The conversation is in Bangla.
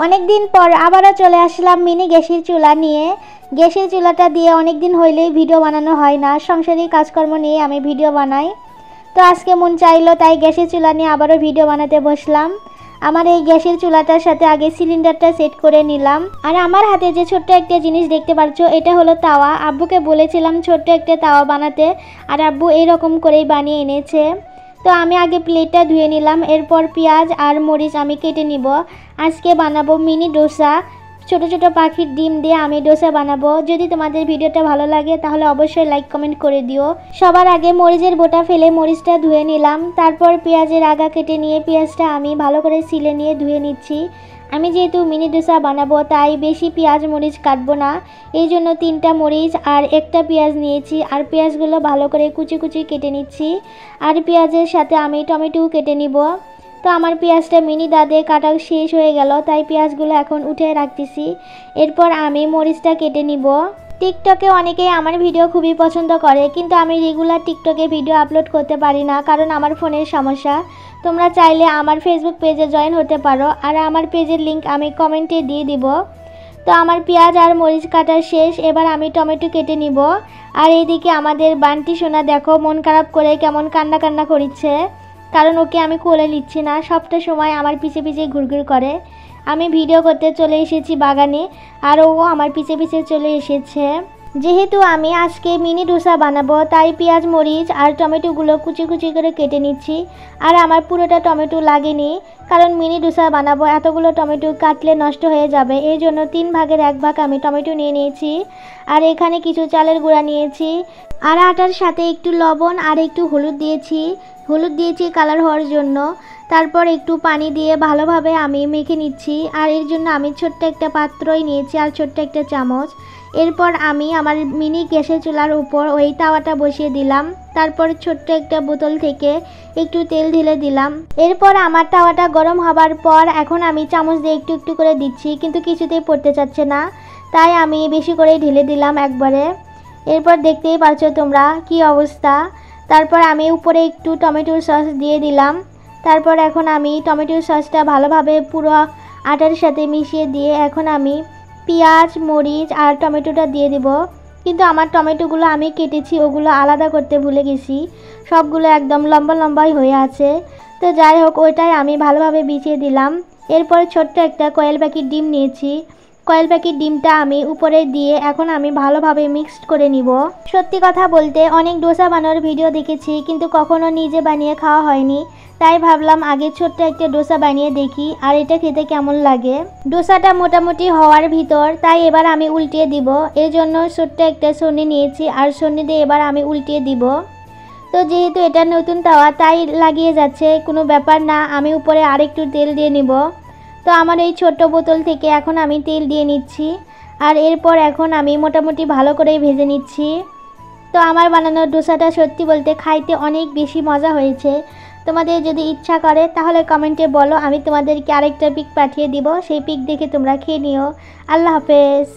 অনেক দিন পর আবারও চলে আসলাম মিনি গ্যাসের চুলা নিয়ে। গ্যাসের চুলাটা দিয়ে অনেক দিন হইলেই ভিডিও বানানো হয় না, সংসারিক কাজকর্ম নিয়ে আমি ভিডিও বানাই। তো আজকে মন চাইলো তাই গ্যাসের চুলা নিয়ে আবারও ভিডিও বানাতে বসলাম। আমার এই গ্যাসের চুলাটার সাথে আগে সিলিন্ডারটা সেট করে নিলাম। আর আমার হাতে যে ছোট্ট একটা জিনিস দেখতে পাচ্ছ, এটা হলো তাওয়া। আব্বুকে বলেছিলাম ছোট্ট একটা তাওয়া বানাতে, আর আব্বু এইরকম করেই বানিয়ে এনেছে। তো আমি আগে প্লেটটা ধুয়ে নিলাম, এরপর পেঁয়াজ আর মরিচ আমি কেটে নিব। আজকে বানাবো মিনি ডোসা। ছোট ছোট পাখির ডিম দিয়ে আমি ডোসা বানাবো। যদি তোমাদের ভিডিওটা ভালো লাগে তাহলে অবশ্যই লাইক কমেন্ট করে দিও। সবার আগে মরিচের বোটা ফেলে মরিচটা ধুয়ে নিলাম, তারপর পেঁয়াজের আগা কেটে নিয়ে পেঁয়াজটা আমি ভালো করে ছিলে নিয়ে ধুয়ে নিচ্ছি। আমি যেহেতু মিনি ডোসা বানাবো তাই বেশি পেঁয়াজ মরিচ কাটবো না, এই জন্য 3টা মরিচ আর একটা পেঁয়াজ নিয়েছি। আর পেঁয়াজগুলো ভালো করে কুচি কুচি কেটে নিচ্ছি। আর পেঁয়াজের সাথে আমি টমেটো কেটে নিব। তো আমার পেঁয়াজটা মিনি দাঁতে কাটা শেষ হয়ে গেল, তাই পেঁয়াজগুলো এখন উঠে রাখতেছি। এরপর আমি মরিচটা কেটে নিব। টিকটকে অনেকেই আমার ভিডিও খুবই পছন্দ করে, কিন্তু আমি রেগুলার টিকটকে ভিডিও আপলোড করতে পারি না, কারণ আমার ফোনের সমস্যা। তোমরা চাইলে আমার ফেসবুক পেজে জয়েন হতে পারো, আর আমার পেজের লিংক আমি কমেন্টে দিয়ে দিব। তো আমার পেঁয়াজ আর মরিচ কাটা শেষ, এবার আমি টমেটো কেটে নিব। আর এইদিকে আমাদের বান্টি সোনা দেখো মন খারাপ করে কেমন কান্না কান্না করছে, কারণ ওকে আমি কোলে নিচ্ছি না, সবটা সময় আমার পিছে পিছে ঘুরঘুর করে। আমি ভিডিও করতে চলে এসেছি বাগানে, আর ও আমার পিছে পিছে চলে এসেছে। যেহেতু আমি আজকে মিনি ডোসা বানাবো তাই পেঁয়াজ মরিচ আর টমেটোগুলো কুচি কুচি করে কেটে নিচ্ছি। আর আমার পুরোটা টমেটো লাগেনি, কারণ মিনি ডোসা বানাবো, এতগুলো টমেটো কাটলে নষ্ট হয়ে যাবে, এই জন্য 3 ভাগের 1 ভাগ আমি টমেটো নিয়ে নিয়েছি। আর এখানে কিছু চালের গুঁড়া নিয়েছি, আর আটার সাথে একটু লবণ আর একটু হলুদ দিয়েছি কালার হওয়ার জন্য। তারপর একটু পানি দিয়ে ভালোভাবে আমি মেখে নিচ্ছি। আর এর জন্য আমি ছোট্ট একটা পাত্রই নিয়েছি আর ছোট্ট একটা চামচ। এরপর আমি আমার মিনি গ্যাসের চুলার উপর ওই তাওয়াটা বসিয়ে দিলাম। তারপর ছোট্ট একটা বোতল থেকে একটু তেল ঢেলে দিলাম। এরপর আমার তাওয়াটা গরম হবার পর এখন আমি চামচ দিয়ে একটু একটু করে দিচ্ছি, কিন্তু কিছুতেই পড়তে চাচ্ছে না, তাই আমি বেশি করে ঢেলে দিলাম একবারে। এরপর দেখতেই পাচ্ছ তোমরা কি অবস্থা। তারপর আমি উপরে একটু টমেটোর সস দিয়ে দিলাম। তারপর এখন আমি টমেটোর সসটা ভালোভাবে পুরো আটার সাথে মিশিয়ে দিয়ে এখন আমি পেঁয়াজ মরিচ আর টমেটোটা দিয়ে দিব। কিন্তু আমার টমেটোগুলো আমি কেটেছি, ওগুলো আলাদা করতে ভুলে গেছি, সবগুলো একদম লম্বা লম্বাই হয়ে আছে। তো যাই হোক, ওইটাই আমি ভালোভাবে বিছিয়ে দিলাম। এরপর ছোট্ট একটা কয়েল পাখির ডিম নিয়েছি, কয়েল পাখির ডিমটা আমি উপরে দিয়ে এখন আমি ভালোভাবে মিক্সড করে নিব। সত্যি কথা বলতে অনেক ডোসা বানানোর ভিডিও দেখেছি, কিন্তু কখনো নিজে বানিয়ে খাওয়া হয়নি, তাই ভাবলাম আগে ছোট্ট একটা ডোসা বানিয়ে দেখি আর এটা খেতে কেমন লাগে। ডোসাটা মোটামুটি হওয়ার ভিতর, তাই এবার আমি উল্টিয়ে দিব। এর জন্য ছোট্ট একটা ছন্নি নিয়েছি, আর ছন্নি দিয়ে এবার আমি উল্টিয়ে দিব। তো যেহেতু এটা নতুন তাওয়া তাই লাগিয়ে যাচ্ছে, কোনো ব্যাপার না, আমি উপরে আরেকটু তেল দিয়ে নিব। তো আমার এই ছোট্ট বোতল থেকে এখন আমি তেল দিয়ে নিচ্ছি, আর এরপর এখন আমি মোটামুটি ভালো করে ভেজে নিচ্ছি। তো আমার বানানো ডোসাটা সত্যি বলতে খাইতে অনেক বেশি মজা হয়েছে। তোমাদের যদি ইচ্ছা করে তাহলে কমেন্টে বলো, আমি তোমাদেরকে আরেকটা পিক পাঠিয়ে দিব, সেই পিক দেখে তোমরা খেয়ে নিও। আল্লাহ হাফেজ।